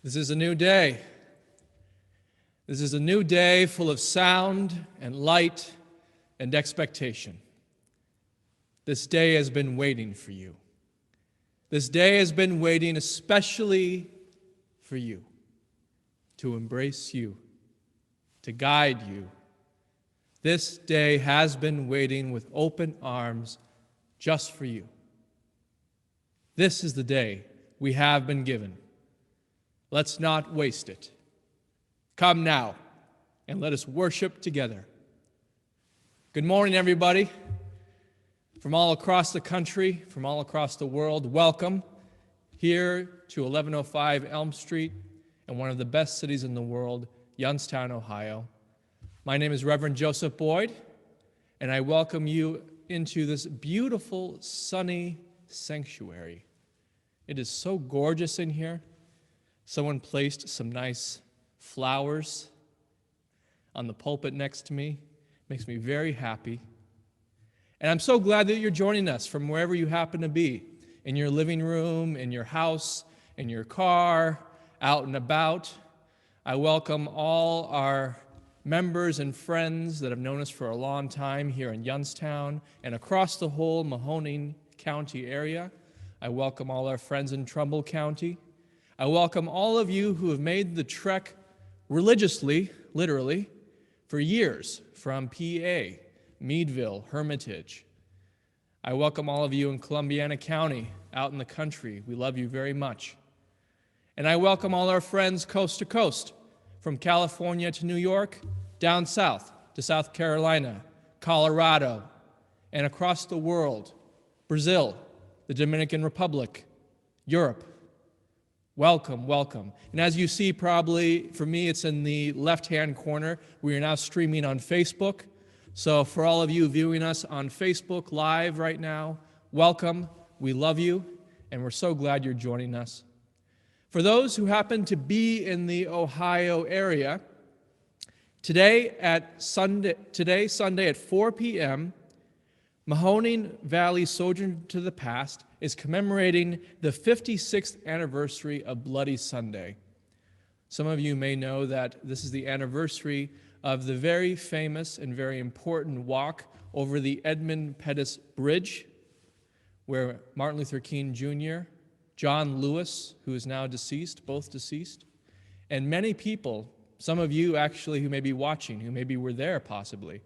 This is a new day. This is a new day full of sound and light and expectation. This day has been waiting for you. This day has been waiting especially for you, to embrace you, to guide you. This day has been waiting with open arms just for you. This is the day we have been given. Let's not waste it. Come now, and let us worship together. Good morning, everybody. From all across the country, from all across the world, welcome here to 1105 Elm Street in one of the best cities in the world, Youngstown, Ohio. My name is Reverend Joseph Boyd, and I welcome you into this beautiful, sunny sanctuary. It is so gorgeous in here. Someone placed some nice flowers on the pulpit next to me. Makes me very happy. And I'm so glad that you're joining us from wherever you happen to be, in your living room, in your house, in your car, out and about. I welcome all our members and friends that have known us for a long time here in Youngstown and across the whole Mahoning County area. I welcome all our friends in Trumbull County. I welcome all of you who have made the trek religiously, literally, for years from PA, Meadville, Hermitage. I welcome all of you in Columbiana County, out in the country. We love you very much. And I welcome all our friends coast to coast, from California to New York, down south to South Carolina, Colorado, and across the world, Brazil, the Dominican Republic, Europe. Welcome, welcome. And as you see, probably, for me, it's in the left-hand corner. We are now streaming on Facebook. So for all of you viewing us on Facebook Live right now, welcome. We love you, and we're so glad you're joining us. For those who happen to be in the Ohio area, Sunday at 4 p.m., Mahoning Valley Sojourner to the Past is commemorating the 56th anniversary of Bloody Sunday. Some of you may know that this is the anniversary of the very famous and very important walk over the Edmund Pettus Bridge, where Martin Luther King Jr., John Lewis, who is now deceased, both deceased, and many people, some of you actually who may be watching, who maybe were there possibly,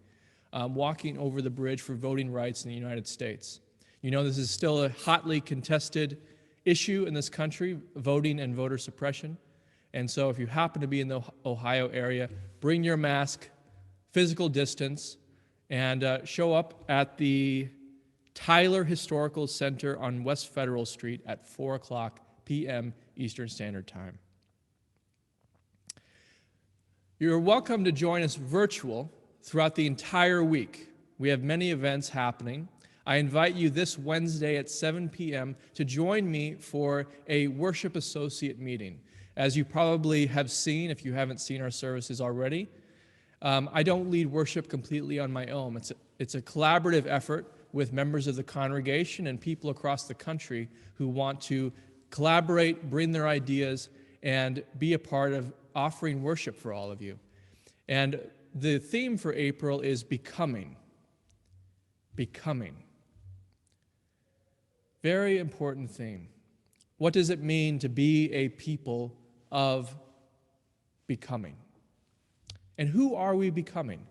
walking over the bridge for voting rights in the United States. You know, this is still a hotly contested issue in this country, voting and voter suppression. And so if you happen to be in the Ohio area, bring your mask, physical distance, and show up at the Tyler Historical Center on West Federal Street at 4 o'clock p.m. Eastern Standard Time. You're welcome to join us virtual throughout the entire week. We have many events happening. I invite you this Wednesday at 7 p.m. to join me for a worship associate meeting. As you probably have seen, if you haven't seen our services already, I don't lead worship completely on my own. It's a collaborative effort with members of the congregation and people across the country who want to collaborate, bring their ideas, and be a part of offering worship for all of you. And the theme for April is becoming. Becoming. Very important theme. What does it mean to be a people of becoming? And who are we becoming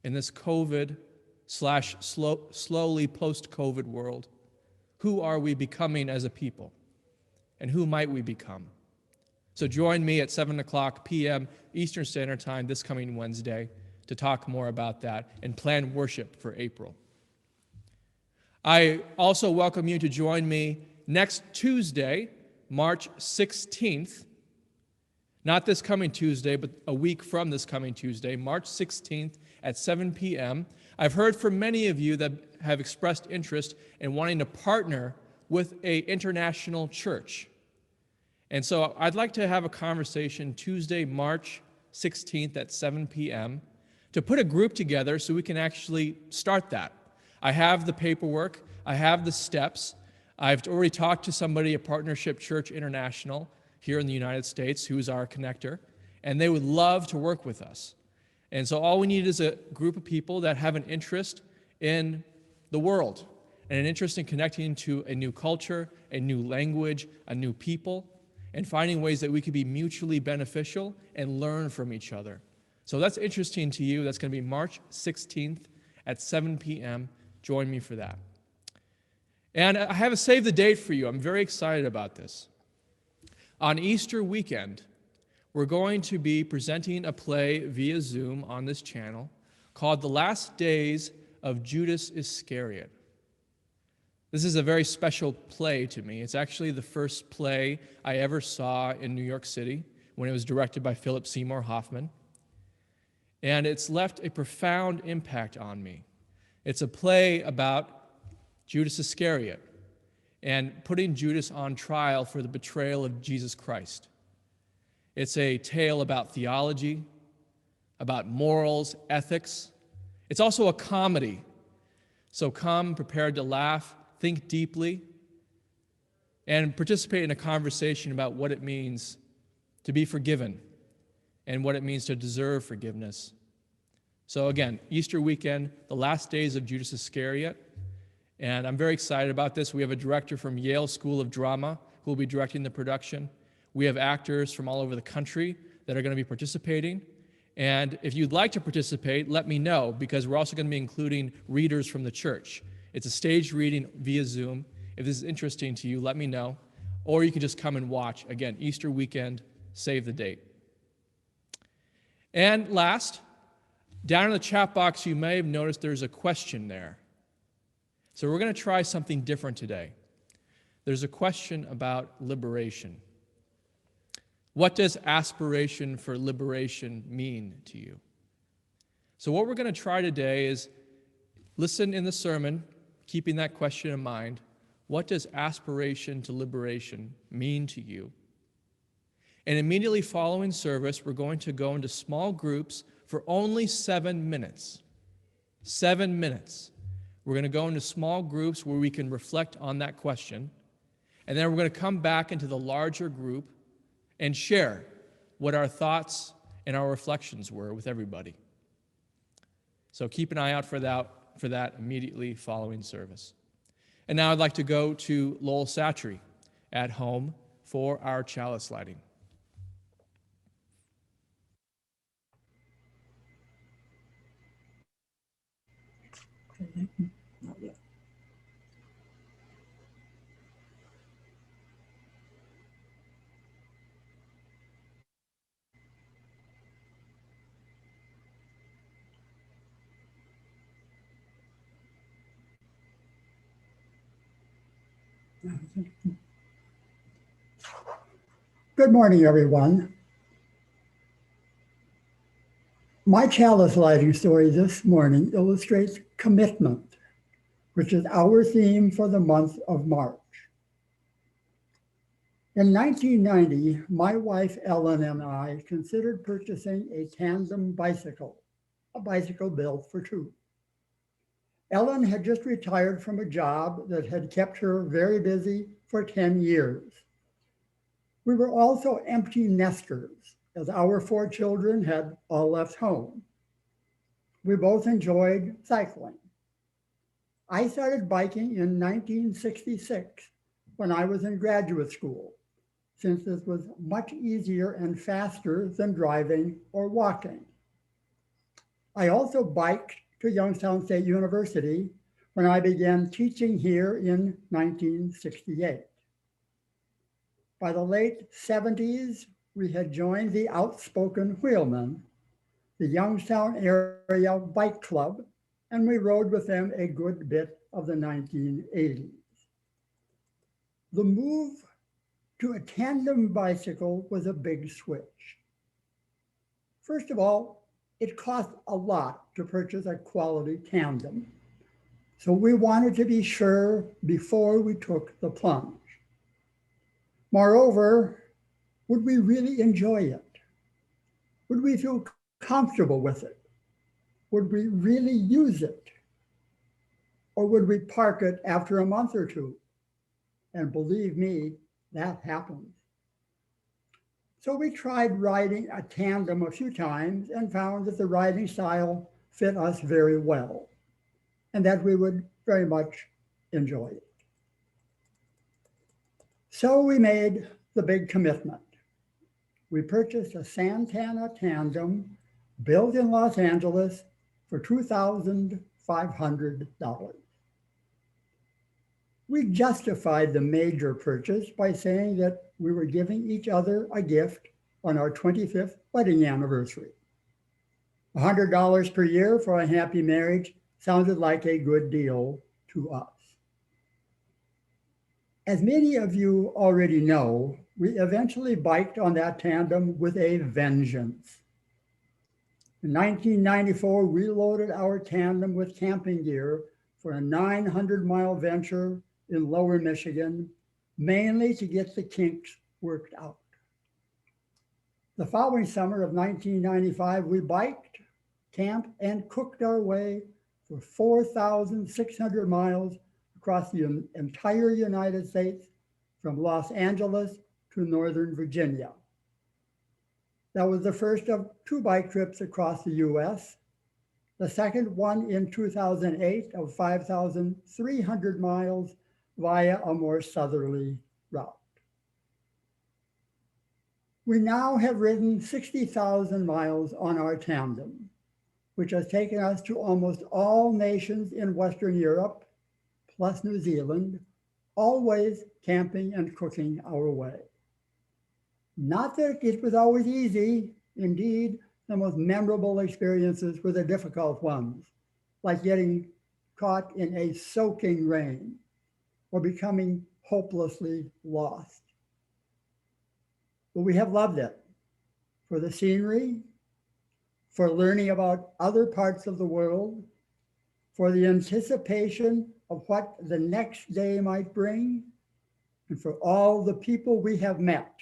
in this COVID/slowly post-COVID world? Who are we becoming as a people? And who might we become? So join me at 7 o'clock p.m. Eastern Standard Time this coming Wednesday to talk more about that and plan worship for April. I also welcome you to join me next Tuesday, March 16th, not this coming Tuesday, but a week from this coming Tuesday, March 16th at 7 p.m. I've heard from many of you that have expressed interest in wanting to partner with an international church. And so I'd like to have a conversation Tuesday, March 16th at 7 p.m. to put a group together so we can actually start that. I have the paperwork. I have the steps. I've already talked to somebody at Partnership Church International, here in the United States who's our connector, and they would love to work with us. And so all we need is a group of people that have an interest in the world and an interest in connecting to a new culture, a new language, a new people, and finding ways that we could be mutually beneficial and learn from each other. So that's interesting to you. That's going to be March 16th at 7 p.m. Join me for that. And I have a save the date for you. I'm very excited about this. On Easter weekend, we're going to be presenting a play via Zoom on this channel called The Last Days of Judas Iscariot. This is a very special play to me. It's actually the first play I ever saw in New York City when it was directed by Philip Seymour Hoffman. And it's left a profound impact on me. It's a play about Judas Iscariot and putting Judas on trial for the betrayal of Jesus Christ. It's a tale about theology, about morals, ethics. It's also a comedy. So come prepared to laugh, think deeply, and participate in a conversation about what it means to be forgiven and what it means to deserve forgiveness. So again, Easter weekend, the last days of Judas Iscariot, and I'm very excited about this. We have a director from Yale School of Drama who will be directing the production. We have actors from all over the country that are going to be participating. And if you'd like to participate, let me know, because we're also going to be including readers from the church. It's a staged reading via Zoom. If this is interesting to you, let me know. Or you can just come and watch. Again, Easter weekend, save the date. And last, down in the chat box, you may have noticed there's a question there. So we're going to try something different today. There's a question about liberation. What does aspiration for liberation mean to you? So what we're going to try today is listen in the sermon, keeping that question in mind. What does aspiration to liberation mean to you? And immediately following service, we're going to go into small groups for only 7 minutes. 7 minutes. We're going to go into small groups where we can reflect on that question. And then we're going to come back into the larger group and share what our thoughts and our reflections were with everybody. So keep an eye out for that immediately following service. And now I'd like to go to Lowell Satry at home for our chalice lighting. Good morning, everyone. My chalice lighting story this morning illustrates commitment, which is our theme for the month of March. In 1990, my wife Ellen and I considered purchasing a tandem bicycle, a bicycle built for two. Ellen had just retired from a job that had kept her very busy for 10 years. We were also empty nesters, as our 4 children had all left home. We both enjoyed cycling. I started biking in 1966 when I was in graduate school, since this was much easier and faster than driving or walking. I also biked to Youngstown State University when I began teaching here in 1968. By the late 70s, we had joined the Outspoken Wheelmen, the Youngstown Area Bike Club, and we rode with them a good bit of the 1980s. The move to a tandem bicycle was a big switch. First of all, it cost a lot to purchase a quality tandem, so we wanted to be sure before we took the plunge. Moreover, would we really enjoy it? Would we feel comfortable with it? Would we really use it? Or would we park it after a month or two? And believe me, that happens. So we tried riding a tandem a few times and found that the riding style fit us very well and that we would very much enjoy it. So we made the big commitment. We purchased a Santana tandem built in Los Angeles for $2,500. We justified the major purchase by saying that we were giving each other a gift on our 25th wedding anniversary. $100 per year for a happy marriage sounded like a good deal to us. As many of you already know, we eventually biked on that tandem with a vengeance. In 1994, we loaded our tandem with camping gear for a 900-mile venture in Lower Michigan, mainly to get the kinks worked out. The following summer of 1995, we biked, camped, and cooked our way for 4,600 miles across the entire United States, from Los Angeles to Northern Virginia. That was the first of 2 bike trips across the US, the second one in 2008 of 5,300 miles via a more southerly route. We now have ridden 60,000 miles on our tandem, which has taken us to almost all nations in Western Europe, plus New Zealand, always camping and cooking our way. Not that it was always easy. Indeed, the most memorable experiences were the difficult ones, like getting caught in a soaking rain or becoming hopelessly lost. But we have loved it for the scenery, for learning about other parts of the world, for the anticipation of what the next day might bring, and for all the people we have met,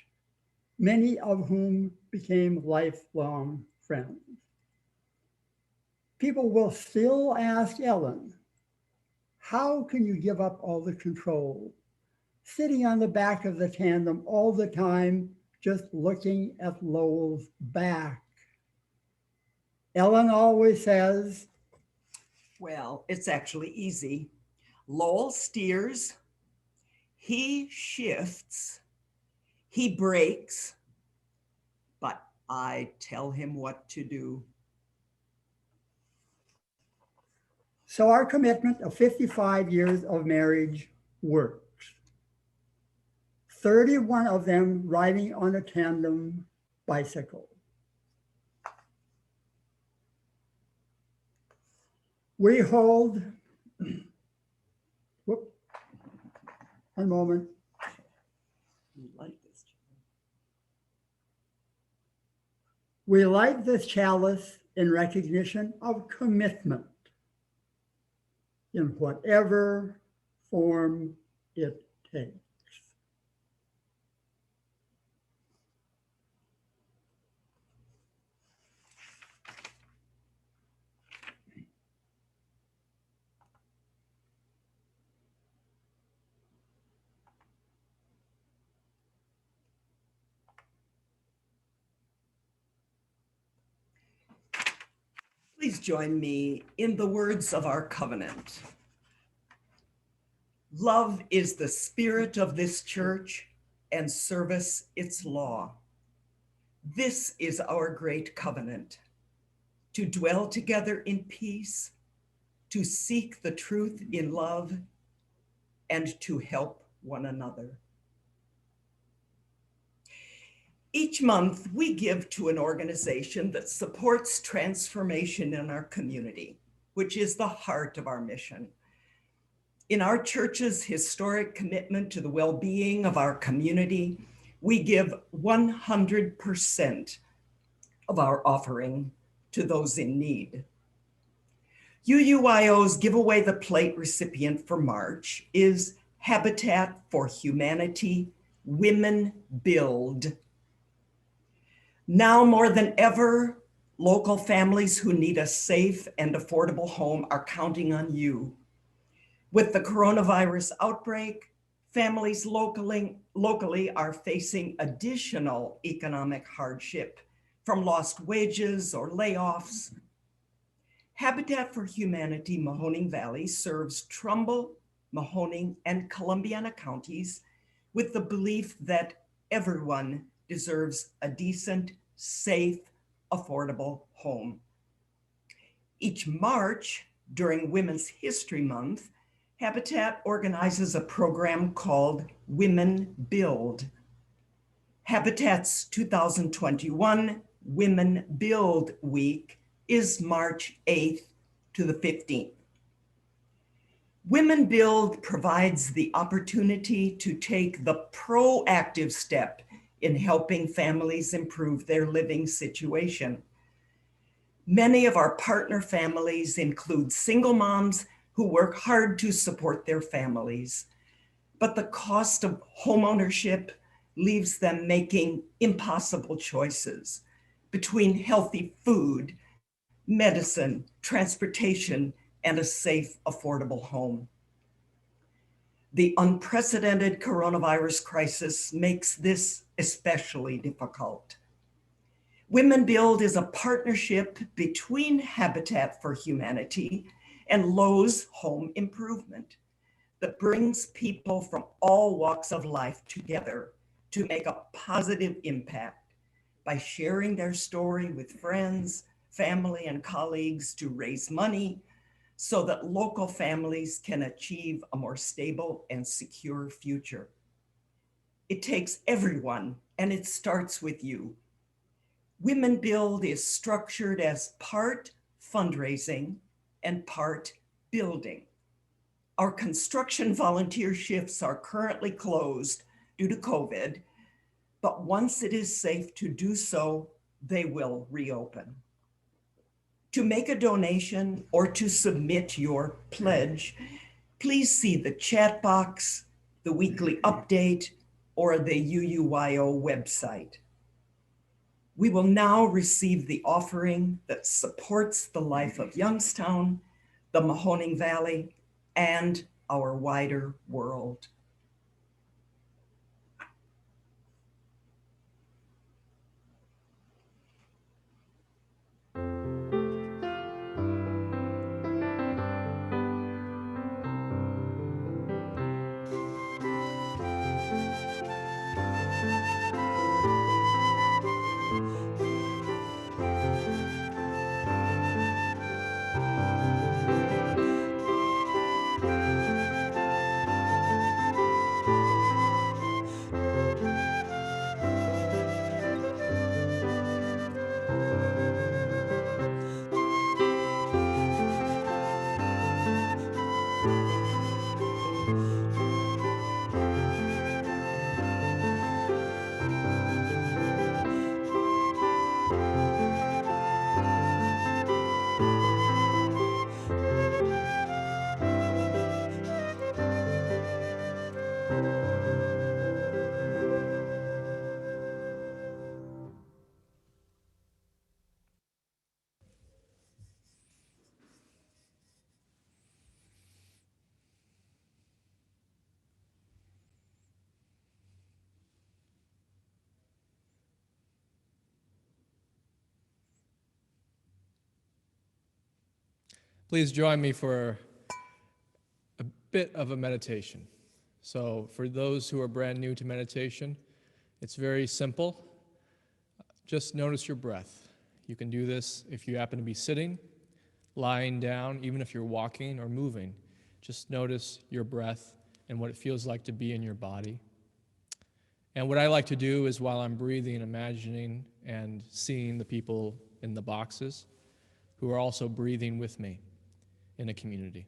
many of whom became lifelong friends. People will still ask Ellen, how can you give up all the control, sitting on the back of the tandem all the time, just looking at Lowell's back? Ellen always says, well, it's actually easy. Lowell steers, he shifts, he brakes, but I tell him what to do. So our commitment of 55 years of marriage works. 31 of them riding on a tandem bicycle. We hold, whoop, one moment. We light this chalice in recognition of commitment in whatever form it takes. Please join me in the words of our covenant. Love is the spirit of this church, and service its law. This is our great covenant, to dwell together in peace, to seek the truth in love, and to help one another. Each month, we give to an organization that supports transformation in our community, which is the heart of our mission. In our church's historic commitment to the well-being of our community, we give 100% of our offering to those in need. UUYO's Give Away the Plate recipient for March is Habitat for Humanity Women Build. Now more than ever, local families who need a safe and affordable home are counting on you. With the coronavirus outbreak, Families locally are facing additional economic hardship from lost wages or layoffs. Habitat for Humanity Mahoning Valley serves Trumbull, Mahoning, and Columbiana counties with the belief that everyone deserves a decent, safe, affordable home. Each March, during Women's History Month, Habitat organizes a program called Women Build. Habitat's 2021 Women Build Week is March 8th to the 15th. Women Build provides the opportunity to take the proactive step in helping families improve their living situation. Many of our partner families include single moms who work hard to support their families, but the cost of homeownership leaves them making impossible choices between healthy food, medicine, transportation, and a safe, affordable home. The unprecedented coronavirus crisis makes this especially difficult. Women Build is a partnership between Habitat for Humanity and Lowe's Home Improvement that brings people from all walks of life together to make a positive impact by sharing their story with friends, family, and colleagues to raise money so that local families can achieve a more stable and secure future. It takes everyone, and it starts with you. Women Build is structured as part fundraising and part building. Our construction volunteer shifts are currently closed due to COVID, but once it is safe to do so, they will reopen. To make a donation or to submit your pledge, please see the chat box, the weekly update, or the UUYO website. We will now receive the offering that supports the life of Youngstown, the Mahoning Valley, and our wider world. Please join me for a bit of a meditation. So for those who are brand new to meditation, it's very simple. Just notice your breath. You can do this if you happen to be sitting, lying down, even if you're walking or moving. Just notice your breath and what it feels like to be in your body. And what I like to do is while I'm breathing, imagining and seeing the people in the boxes who are also breathing with me in a community.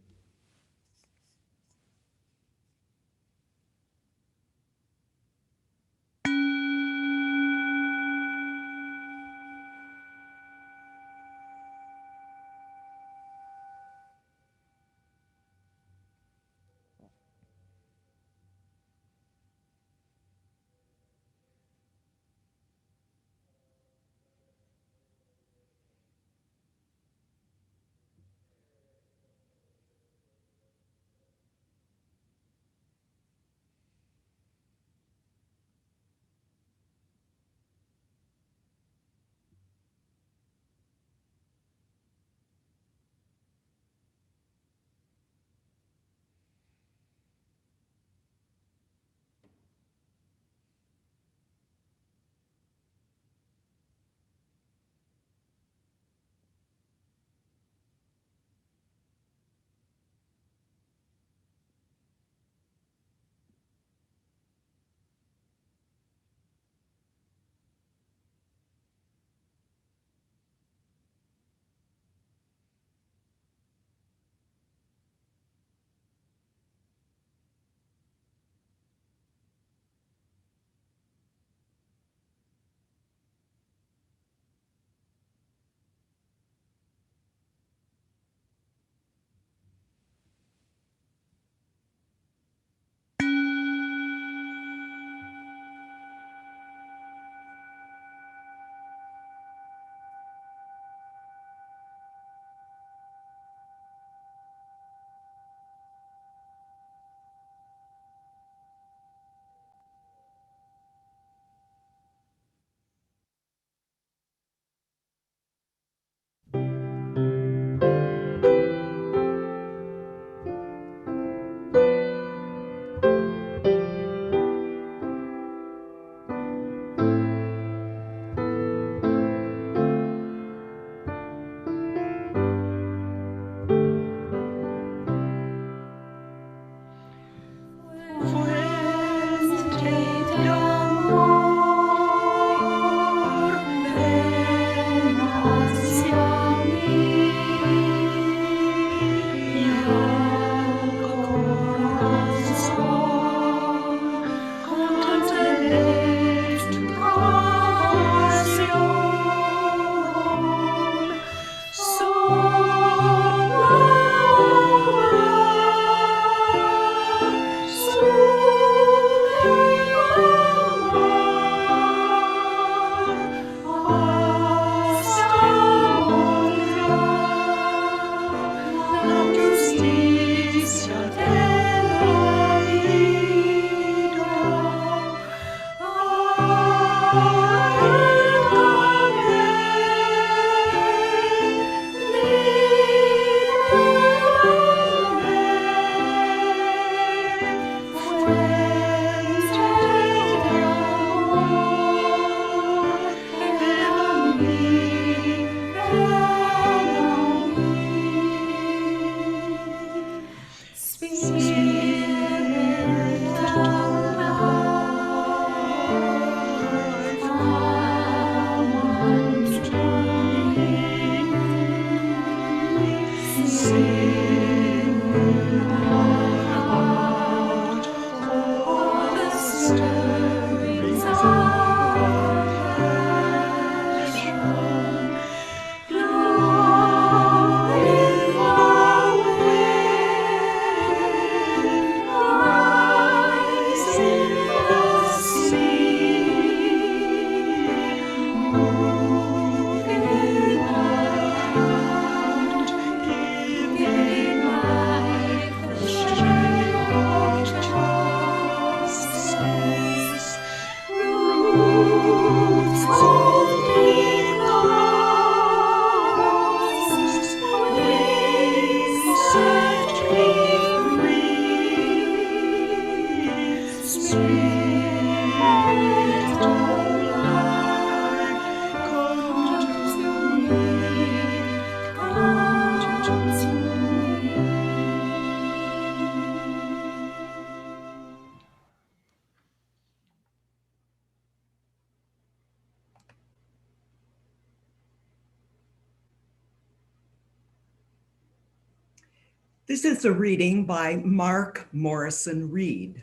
This is a reading by Mark Morrison Reed.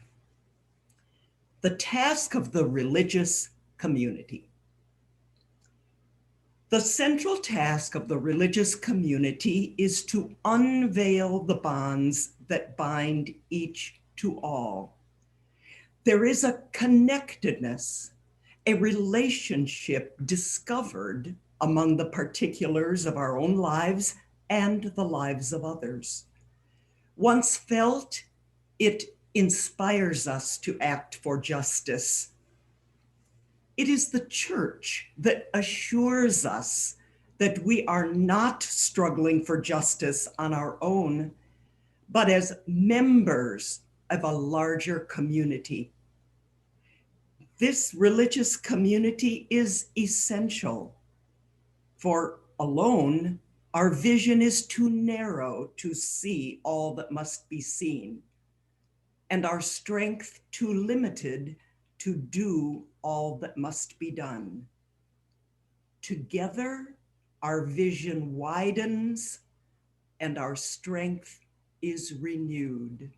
The task of the religious community. The central task of the religious community is to unveil the bonds that bind each to all. There is a connectedness, a relationship discovered among the particulars of our own lives and the lives of others. Once felt, it inspires us to act for justice. It is the church that assures us that we are not struggling for justice on our own, but as members of a larger community. This religious community is essential, for alone, our vision is too narrow to see all that must be seen, and our strength too limited to do all that must be done. Together, our vision widens and our strength is renewed.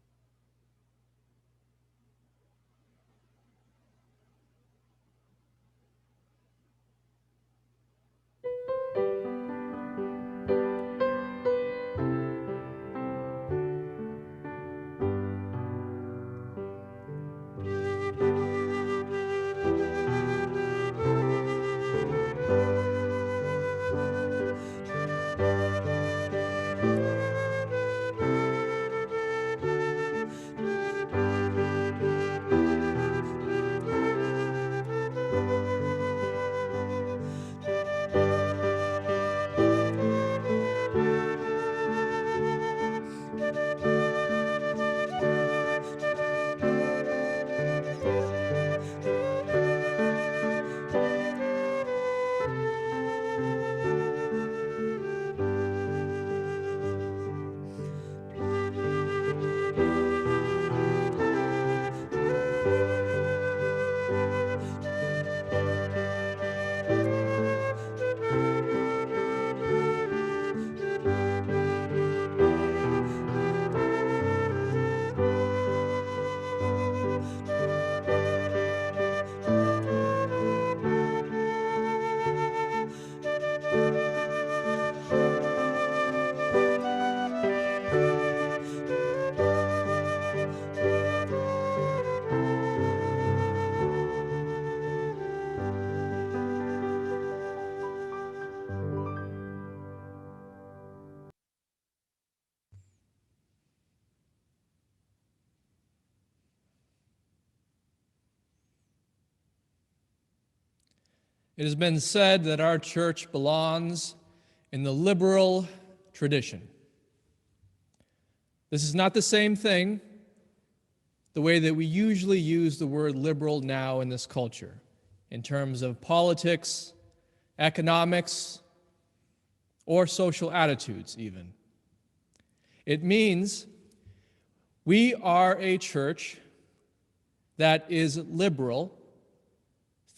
It has been said that our church belongs in the liberal tradition. This is not the same thing, the way that we usually use the word liberal now in this culture, in terms of politics, economics, or social attitudes even. It means we are a church that is liberal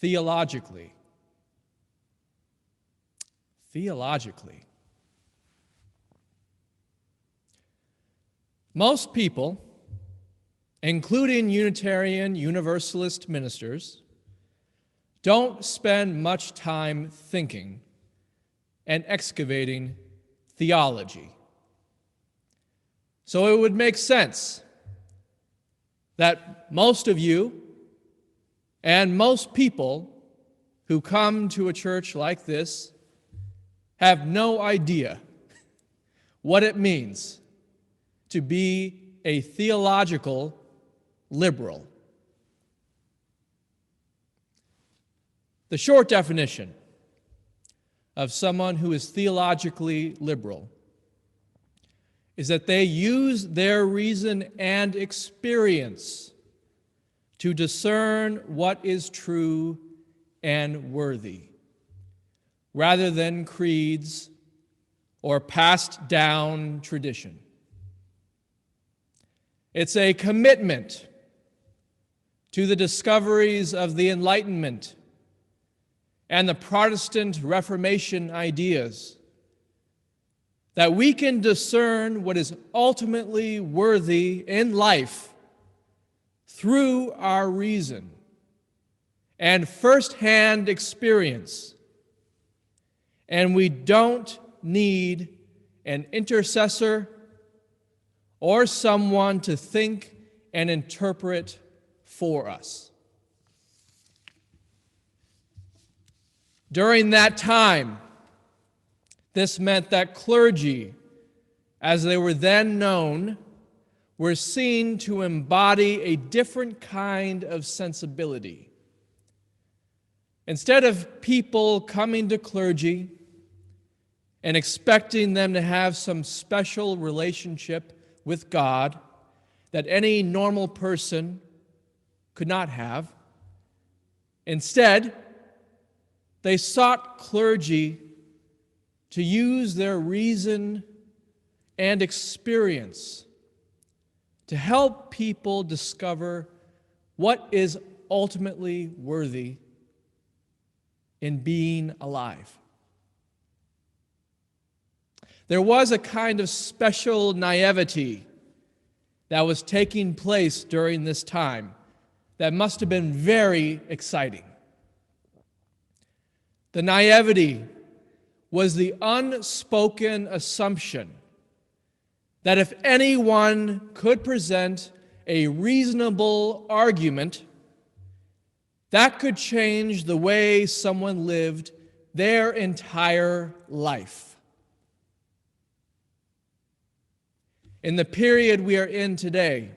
theologically. Theologically. Most people, including Unitarian Universalist ministers, don't spend much time thinking and excavating theology. So it would make sense that most of you and most people who come to a church like this have no idea what it means to be a theological liberal. The short definition of someone who is theologically liberal is that they use their reason and experience to discern what is true and worthy, rather than creeds or passed down tradition. It's a commitment to the discoveries of the Enlightenment and the Protestant Reformation ideas, that we can discern what is ultimately worthy in life through our reason and firsthand experience. And we don't need an intercessor or someone to think and interpret for us. During that time, this meant that clergy, as they were then known, were seen to embody a different kind of sensibility. Instead of people coming to clergy and expecting them to have some special relationship with God that any normal person could not have, instead, they sought clergy to use their reason and experience to help people discover what is ultimately worthy in being alive. There was a kind of special naivety that was taking place during this time that must have been very exciting. The naivety was the unspoken assumption that if anyone could present a reasonable argument, that could change the way someone lived their entire life. In the period we are in today,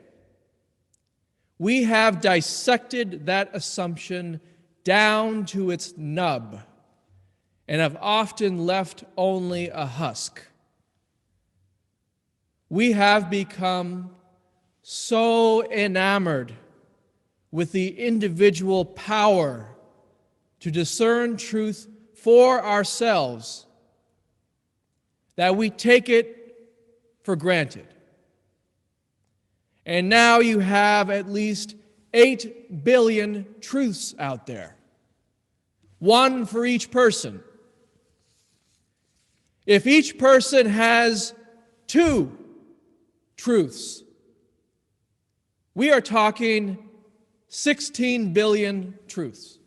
we have dissected that assumption down to its nub and have often left only a husk. We have become so enamored with the individual power to discern truth for ourselves that we take it for granted. And now you have at least 8 billion truths out there, one for each person. If each person has 2 truths, we are talking 16 billion truths.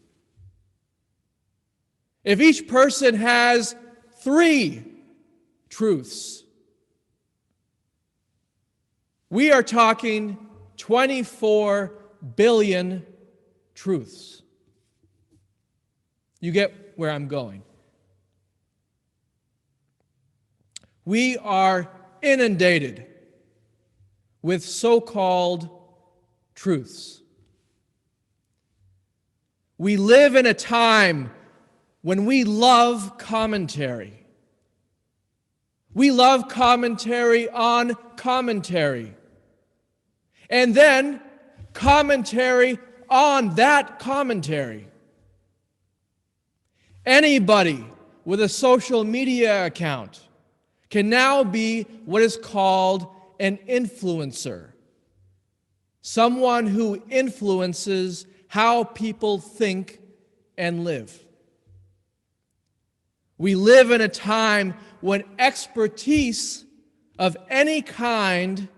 If each person has 3 truths, we are talking 24 billion truths. You get where I'm going. We are inundated with so-called truths. We live in a time when we love commentary. We love commentary on commentary. And then commentary on that commentary. Anybody with a social media account can now be what is called an influencer. Someone who influences how people think and live. We live in a time when expertise of any kind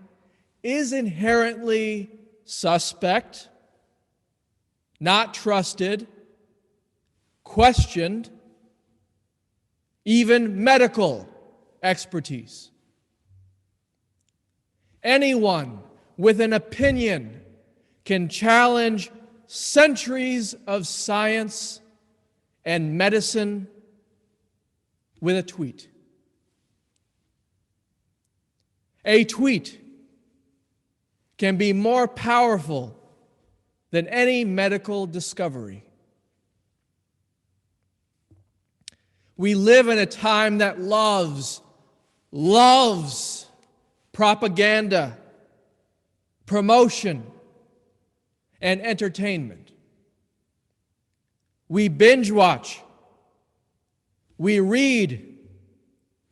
is inherently suspect, not trusted, questioned, even medical expertise. Anyone with an opinion can challenge centuries of science and medicine with a tweet. A tweet can be more powerful than any medical discovery. We live in a time that loves propaganda, promotion, and entertainment. We binge watch. We read.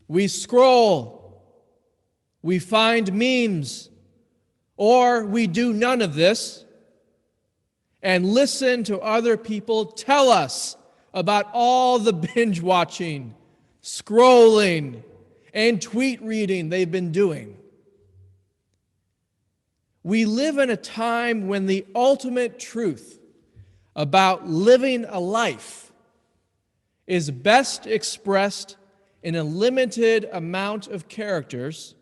We scroll. We find memes. Or we do none of this and listen to other people tell us about all the binge watching, scrolling, and tweet reading they've been doing. We live in a time when the ultimate truth about living a life is best expressed in a limited amount of characters,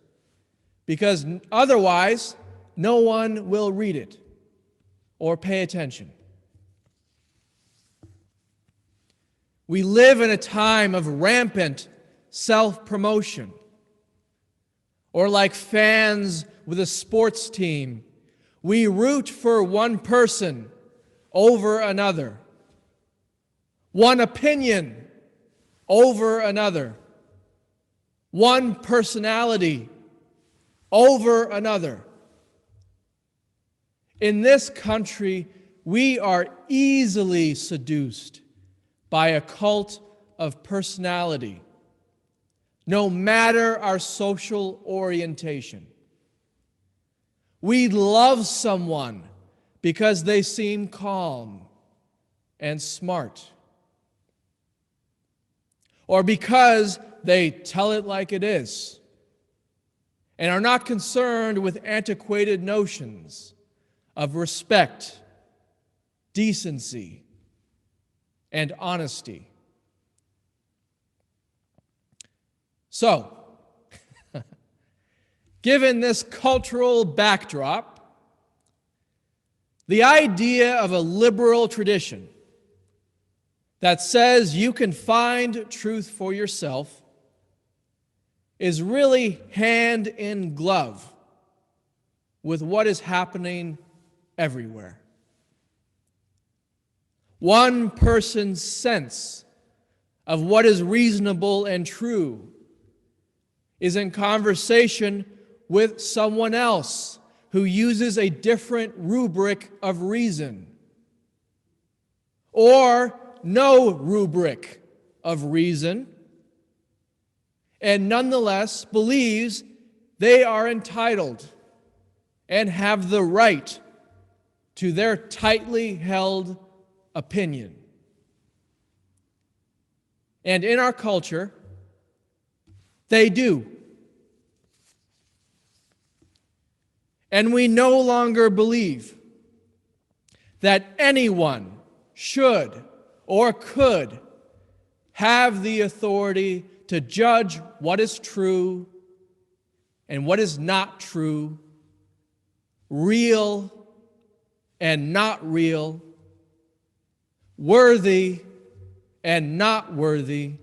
because otherwise no one will read it or pay attention. We live in a time of rampant self-promotion, or like fans with a sports team, we root for one person over another, one opinion over another, one personality over another. In this country, we are easily seduced by a cult of personality, no matter our social orientation. We love someone because they seem calm and smart, or because they tell it like it is and are not concerned with antiquated notions of respect, decency, and honesty. So, given this cultural backdrop, the idea of a liberal tradition that says you can find truth for yourself is really hand in glove with what is happening everywhere. One person's sense of what is reasonable and true is in conversation with someone else who uses a different rubric of reason, or no rubric of reason, and nonetheless believes they are entitled and have the right to their tightly held opinion. And in our culture, they do. And we no longer believe that anyone should or could have the authority to judge what is true and what is not true, real and not real, worthy and not worthy.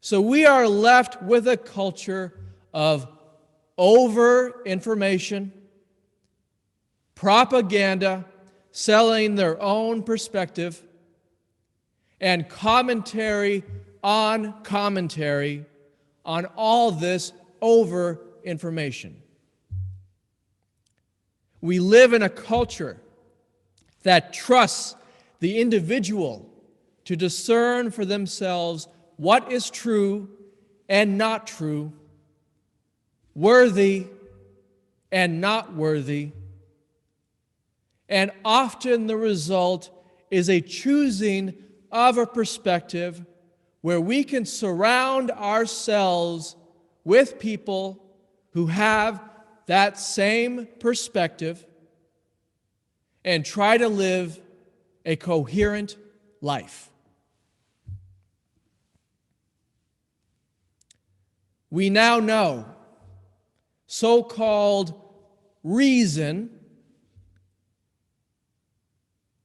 So we are left with a culture of over-information, propaganda, selling their own perspective, and commentary on all this over-information. We live in a culture that trusts the individual to discern for themselves what is true and not true, worthy and not worthy, and often the result is a choosing of a perspective where we can surround ourselves with people who have that same perspective and try to live a coherent life. We now know so-called reason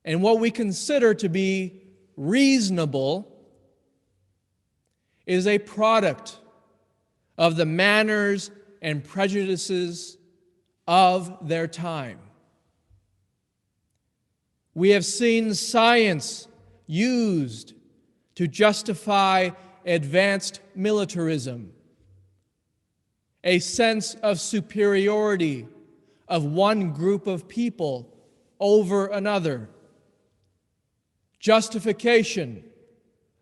and what we consider to be reasonable is a product of the manners and prejudices of their time. We have seen science used to justify advanced militarism, a sense of superiority of one group of people over another, justification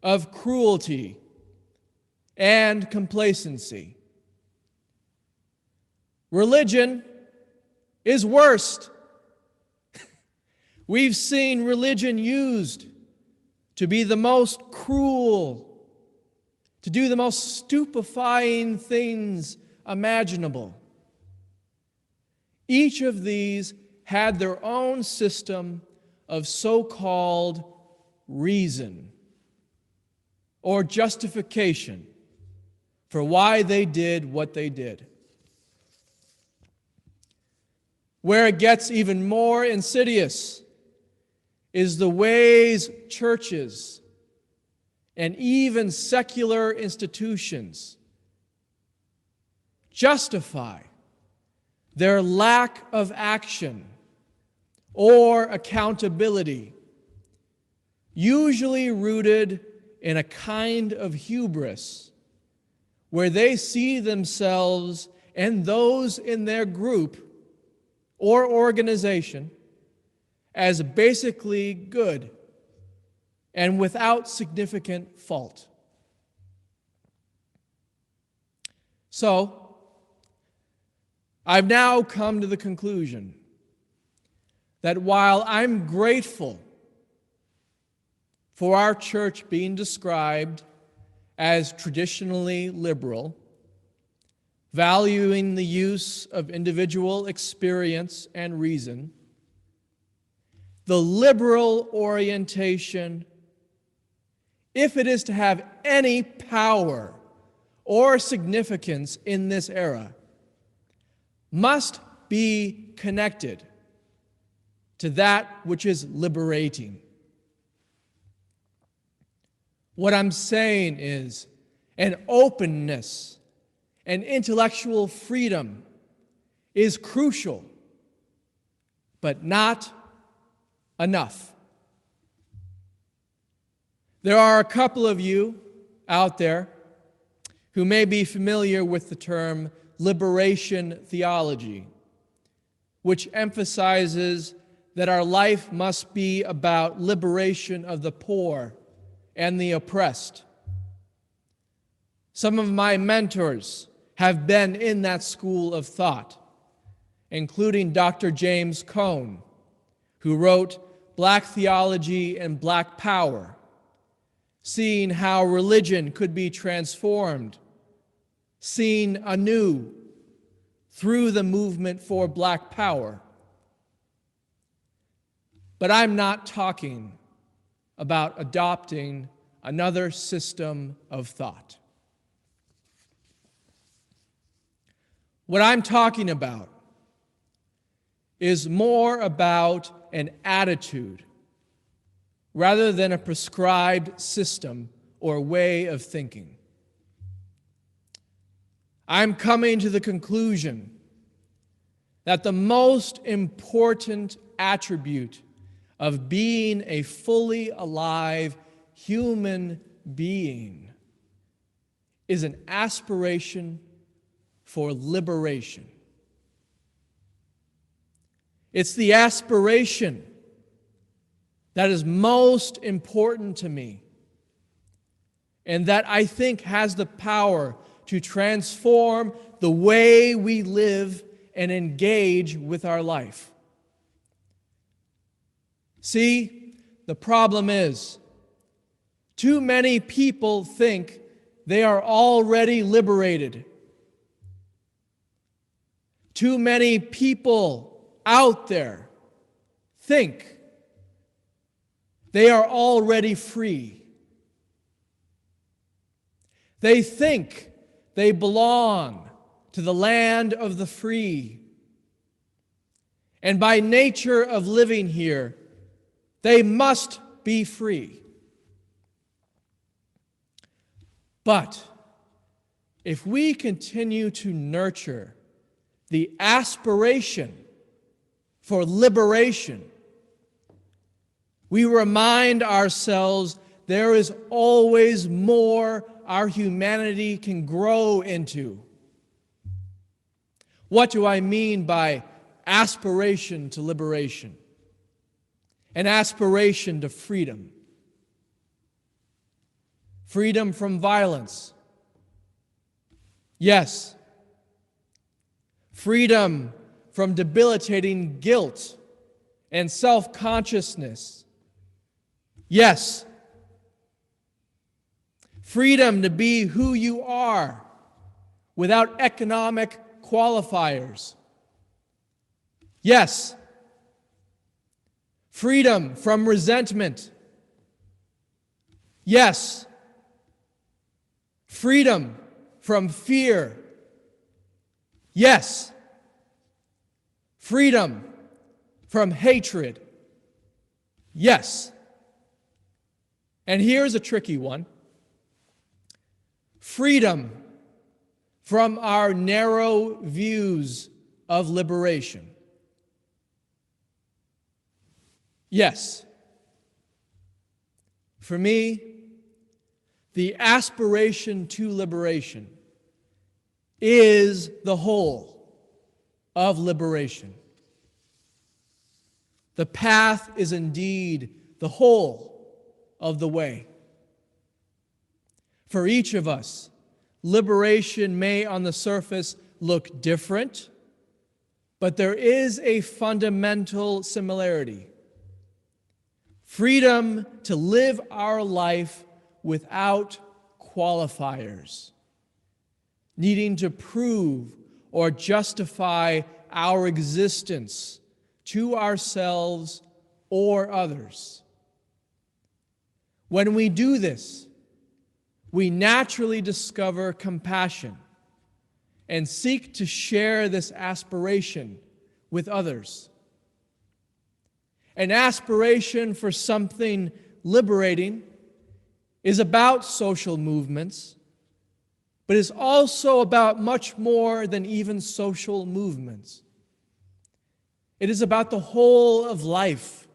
of cruelty and complacency. Religion is worst. We've seen religion used to be the most cruel, to do the most stupefying things imaginable. Each of these had their own system of so-called reason or justification for why they did what they did. Where it gets even more insidious is the ways churches and even secular institutions justify their lack of action or accountability, usually rooted in a kind of hubris where they see themselves and those in their group or organization as basically good and without significant fault. So, I've now come to the conclusion that while I'm grateful for our church being described as traditionally liberal, valuing the use of individual experience and reason, the liberal orientation, if it is to have any power or significance in this era, must be connected to that which is liberating. What I'm saying is an openness and intellectual freedom is crucial, but not enough. There are a couple of you out there who may be familiar with the term liberation theology, which emphasizes that our life must be about liberation of the poor and the oppressed. Some of my mentors have been in that school of thought, including Dr. James Cone, who wrote Black Theology and Black Power, seeing how religion could be transformed, seen anew through the movement for Black Power. But I'm not talking about adopting another system of thought. What I'm talking about is more about an attitude rather than a prescribed system or way of thinking. I'm coming to the conclusion that the most important attribute of being a fully alive human being is an aspiration for liberation. It's the aspiration that is most important to me and that I think has the power to transform the way we live and engage with our life. See, the problem is, too many people think they are already liberated. Too many people out there think they are already free. They think they belong to the land of the free. And by nature of living here, they must be free. But if we continue to nurture the aspiration for liberation, we remind ourselves there is always more our humanity can grow into. What do I mean by aspiration to liberation? an aspiration to freedom. Freedom from violence. Yes. Freedom from debilitating guilt and self-consciousness. Yes. Freedom to be who you are without economic qualifiers. Yes. Freedom from resentment. Yes. Freedom from fear. Yes. Freedom from hatred. Yes. And here's a tricky one. Freedom from our narrow views of liberation. Yes. For me, the aspiration to liberation is the whole of liberation. The path is indeed the whole of the way. For each of us, liberation may on the surface look different, but there is a fundamental similarity. Freedom to live our life without qualifiers, needing to prove or justify our existence to ourselves or others. When we do this, we naturally discover compassion and seek to share this aspiration with others. An aspiration for something liberating is about social movements, but is also about much more than even social movements. It is about the whole of life.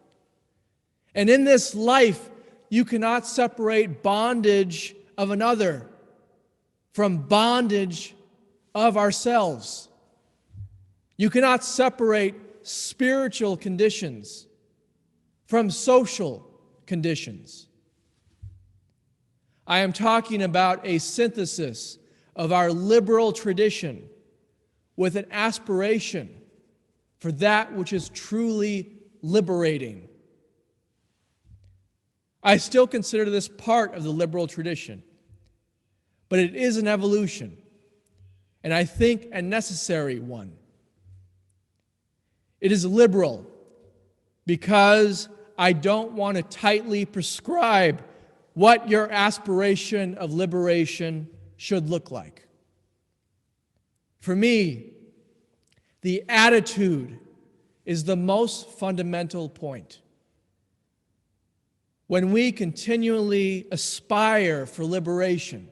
And in this life, you cannot separate bondage of another from bondage of ourselves. You cannot separate spiritual conditions from social conditions. I am talking about a synthesis of our liberal tradition with an aspiration for that which is truly liberating. I still consider this part of the liberal tradition, but it is an evolution, and I think a necessary one. It is liberal because I don't want to tightly prescribe what your aspiration of liberation should look like. For me, the attitude is the most fundamental point. When we continually aspire for liberation,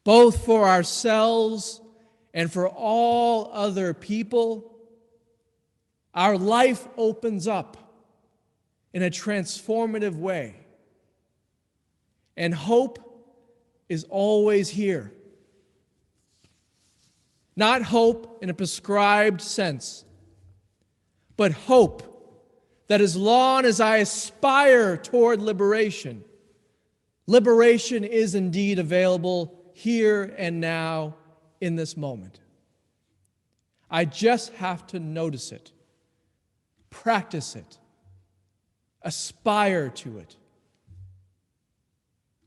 both for ourselves and for all other people, our life opens up in a transformative way. And hope is always here. Not hope in a prescribed sense, but hope that as long as I aspire toward liberation, liberation is indeed available here and now in this moment. I just have to notice it, practice it, aspire to it,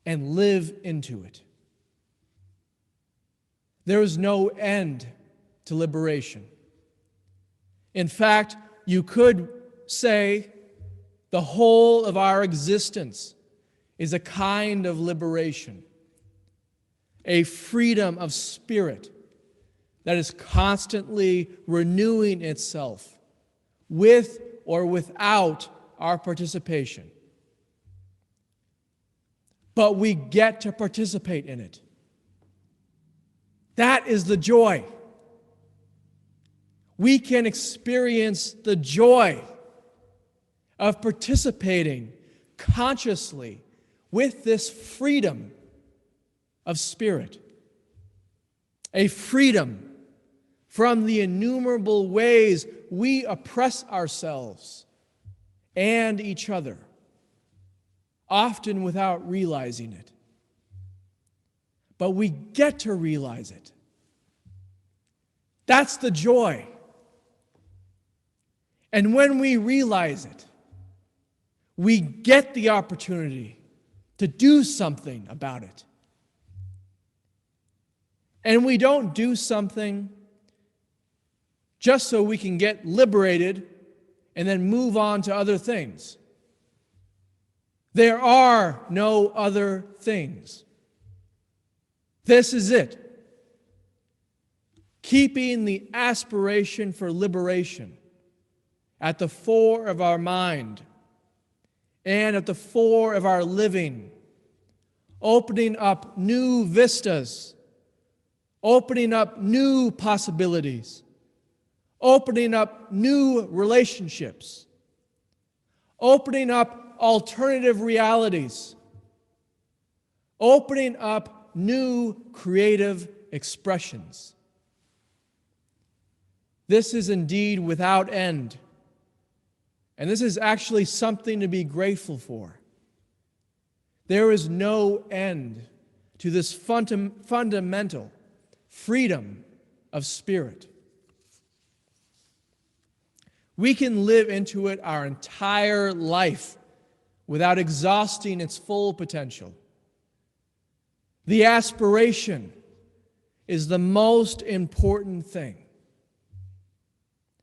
and live into it. There is no end to liberation. In fact, you could say the whole of our existence is a kind of liberation, a freedom of spirit that is constantly renewing itself with or without our participation. But we get to participate in it. That is the joy. We can experience the joy of participating consciously with this freedom of spirit, a freedom from the innumerable ways we oppress ourselves and each other, often without realizing it. But we get to realize it. That's the joy. And when we realize it, we get the opportunity to do something about it. And we don't do something just so we can get liberated and then move on to other things. There are no other things. This is it. Keeping the aspiration for liberation at the fore of our mind and at the fore of our living, opening up new vistas, opening up new possibilities, opening up new relationships, opening up alternative realities, opening up new creative expressions. This is indeed without end. And this is actually something to be grateful for. There is no end to this fundamental freedom of spirit. We can live into it our entire life without exhausting its full potential. The aspiration is the most important thing.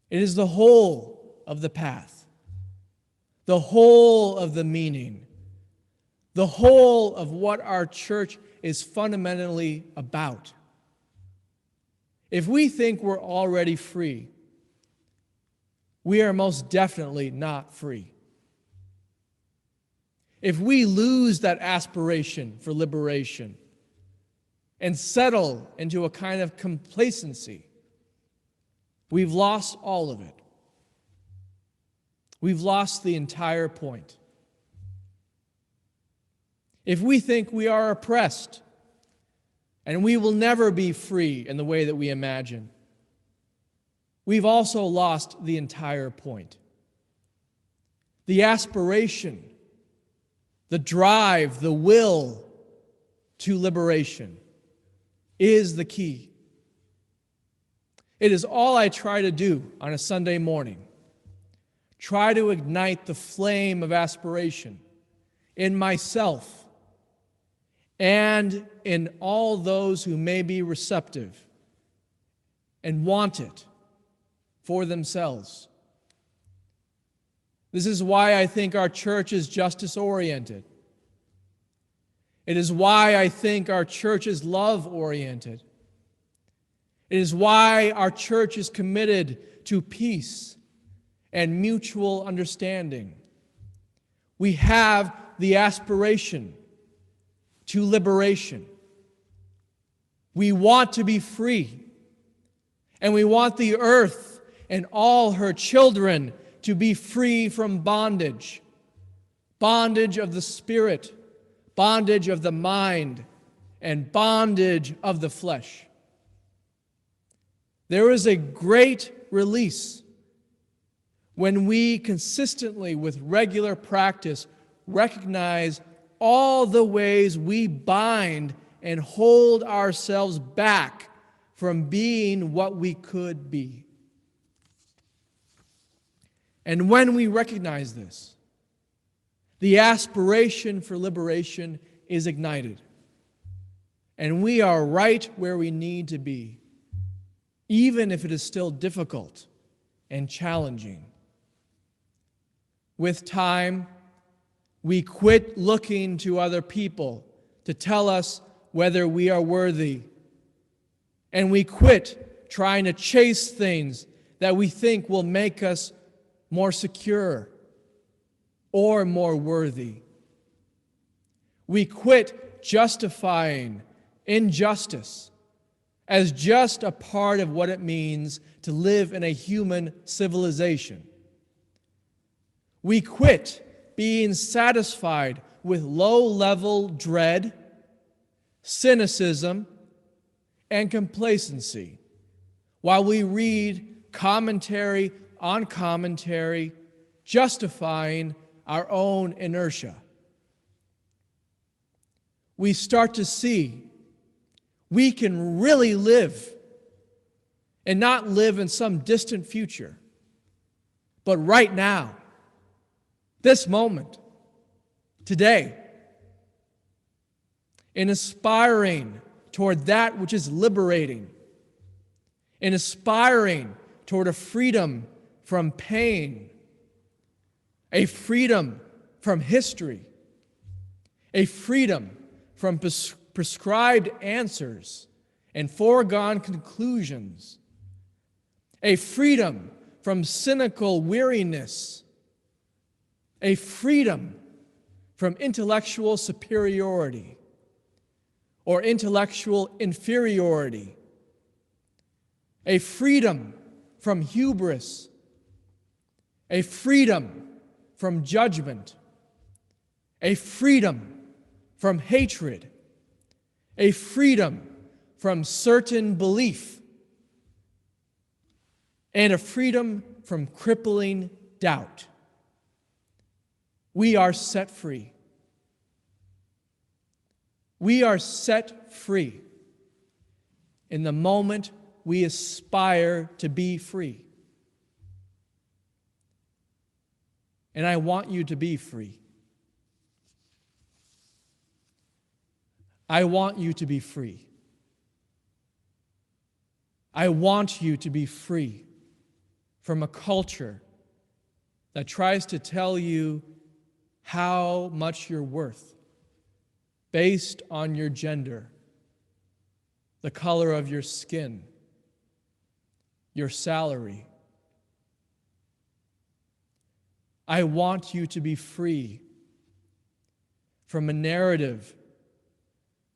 It is the whole of the path, the whole of the meaning, the whole of what our church is fundamentally about. If we think we're already free, we are most definitely not free. If we lose that aspiration for liberation and settle into a kind of complacency, we've lost all of it. We've lost the entire point. If we think we are oppressed and we will never be free in the way that we imagine, we've also lost the entire point. The aspiration, the drive, the will to liberation is the key. It is all I try to do on a Sunday morning. Try to ignite the flame of aspiration in myself and in all those who may be receptive and want it for themselves. This is why I think our church is justice-oriented. It is why I think our church is love-oriented. It is why our church is committed to peace and mutual understanding. We have the aspiration to liberation. We want to be free, and we want the earth and all her children to be free from bondage, bondage of the spirit, bondage of the mind, and bondage of the flesh. There is a great release when we consistently, with regular practice, recognize all the ways we bind and hold ourselves back from being what we could be. And when we recognize this, the aspiration for liberation is ignited. And we are right where we need to be, even if it is still difficult and challenging. With time, we quit looking to other people to tell us whether we are worthy. And we quit trying to chase things that we think will make us more secure or more worthy. We quit justifying injustice as just a part of what it means to live in a human civilization. We quit being satisfied with low-level dread, cynicism, and complacency, while we read commentary on commentary, justifying our own inertia. We start to see we can really live, and not live in some distant future, but right now, this moment, today, in aspiring toward that which is liberating, in aspiring toward a freedom from pain, a freedom from history, a freedom from prescribed answers and foregone conclusions, a freedom from cynical weariness, a freedom from intellectual superiority or intellectual inferiority, a freedom from hubris, a freedom from judgment, a freedom from hatred, a freedom from certain belief, and a freedom from crippling doubt. We are set free. We are set free in the moment we aspire to be free. And I want you to be free. I want you to be free. I want you to be free from a culture that tries to tell you how much you're worth based on your gender, the color of your skin, your salary. I want you to be free from a narrative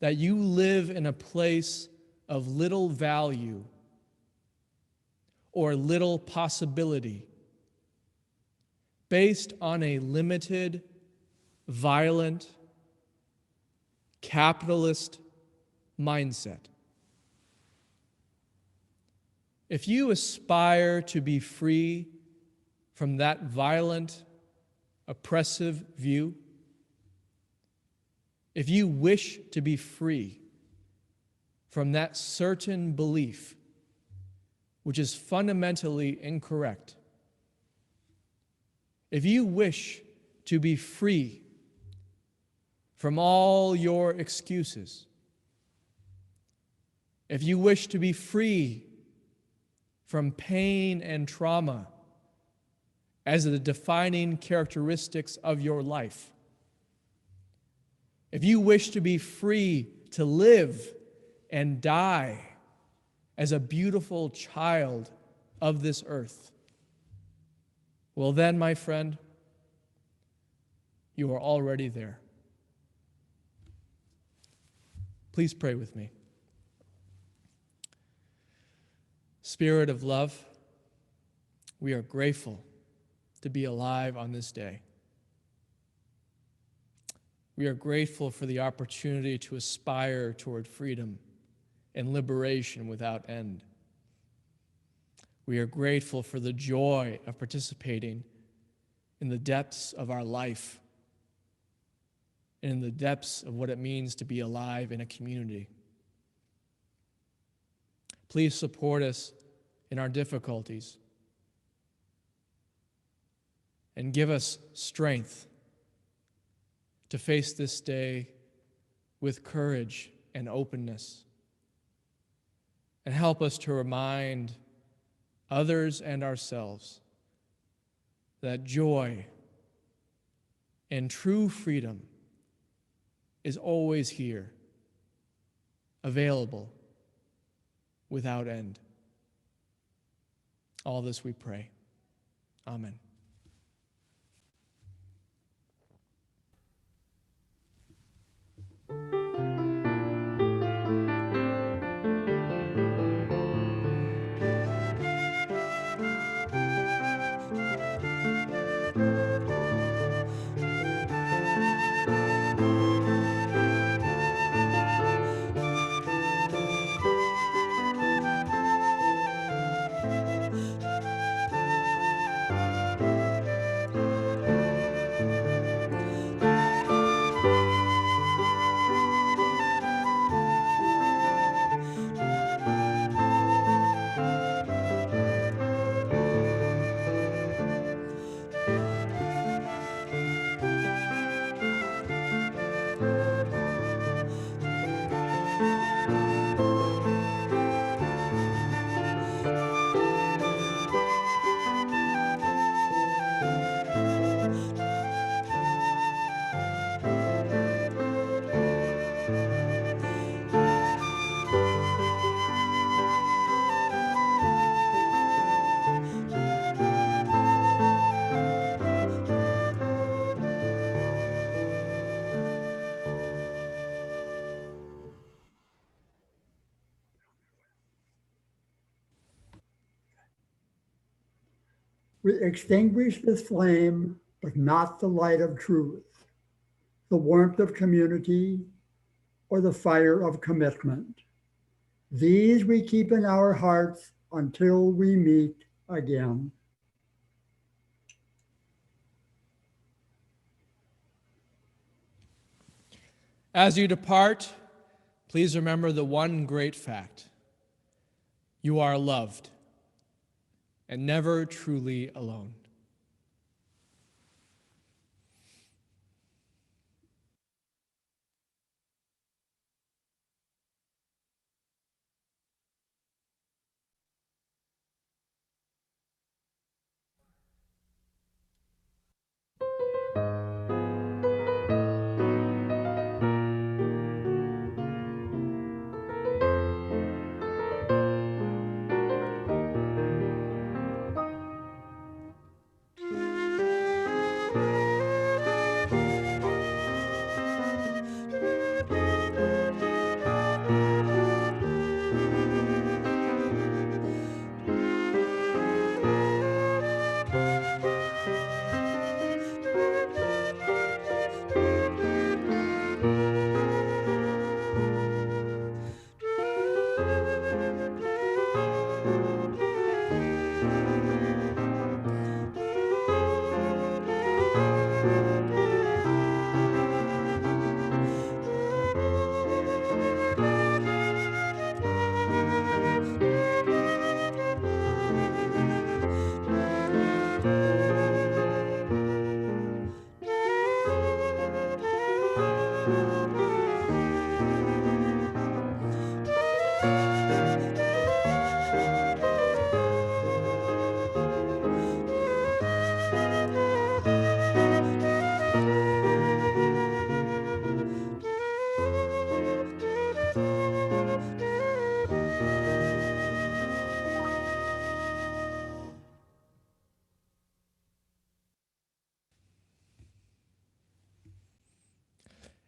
that you live in a place of little value or little possibility based on a limited, violent, capitalist mindset. If you aspire to be free from that violent, oppressive view, if you wish to be free from that certain belief, which is fundamentally incorrect, if you wish to be free from all your excuses, if you wish to be free from pain and trauma as the defining characteristics of your life, if you wish to be free to live and die as a beautiful child of this earth, well then, my friend, you are already there. Please pray with me. Spirit of love, we are grateful to be alive on this day. We are grateful for the opportunity to aspire toward freedom and liberation without end. We are grateful for the joy of participating in the depths of our life and in the depths of what it means to be alive in a community. Please support us in our difficulties and give us strength to face this day with courage and openness, and help us to remind others and ourselves that joy and true freedom is always here, available, without end. All this we pray. Amen. We extinguish this flame, but not the light of truth, the warmth of community, or the fire of commitment. These we keep in our hearts until we meet again. As you depart, please remember the one great fact: you are loved and never truly alone.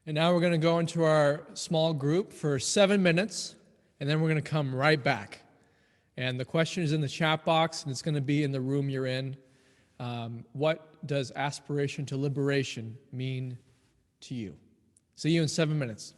And now we're going to go into our small group for 7 minutes, and then we're going to come right back. And the question is in the chat box, and it's going to be in the room you're in. What does aspiration to liberation mean to you? See you in 7 minutes.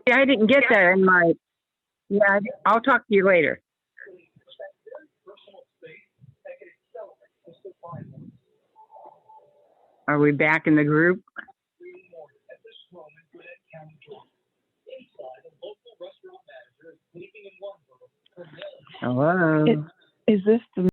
Yeah, I didn't get that in my. Yeah, I'll talk to you later. Are we back in the group? Hello. Is this the